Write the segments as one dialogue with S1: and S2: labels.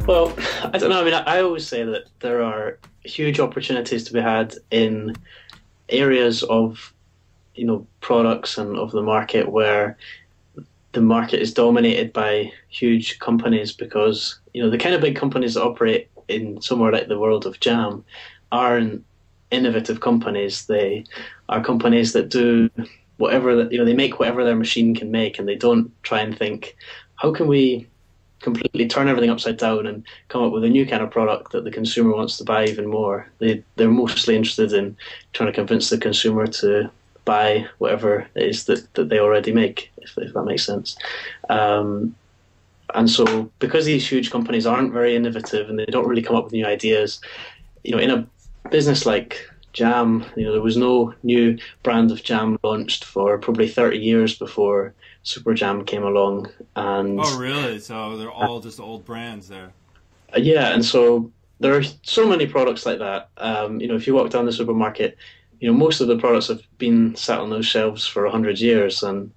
S1: Well, I don't know. I mean, I always say that there are huge opportunities to be had in areas of, products and of the market where the market is dominated by huge companies because, the kind of big companies that operate in somewhere like the world of jam aren't innovative companies. They are companies that do whatever that, they make whatever their machine can make, and they don't try and think, how can we completely turn everything upside down and come up with a new kind of product that the consumer wants to buy even more. They're mostly interested in trying to convince the consumer to buy whatever it is that they already make, if that makes sense. Um, and so because these huge companies aren't very innovative and they don't really come up with new ideas, in a business like jam, there was no new brand of jam launched for probably 30 years before Super Jam came along. And
S2: Oh, really? So they're all just old brands there.
S1: yeah, and so there are so many products like that. If you walk down the supermarket, most of the products have been sat on those shelves for 100 years, and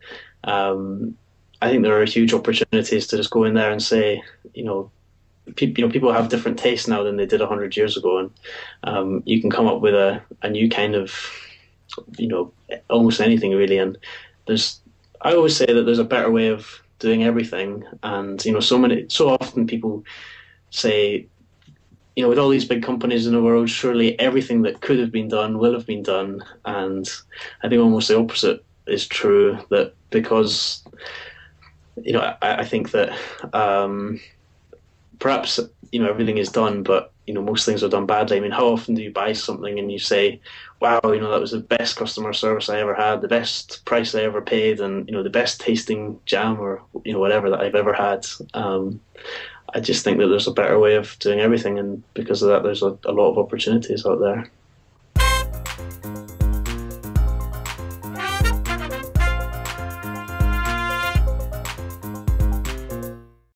S1: um, I think there are huge opportunities to just go in there and say, people have different tastes now than they did 100 years ago, and you can come up with a new kind of, almost anything really. And there's, I always say that there's a better way of doing everything, and so often people say, with all these big companies in the world, surely everything that could have been done will have been done. And I think almost the opposite is true, that because, I think that perhaps, everything is done, but, most things are done badly. I mean, how often do you buy something and you say, wow, that was the best customer service I ever had, the best price I ever paid, and, the best tasting jam or, whatever that I've ever had. I just think that there's a better way of doing everything, and because of that, there's a lot of opportunities out there.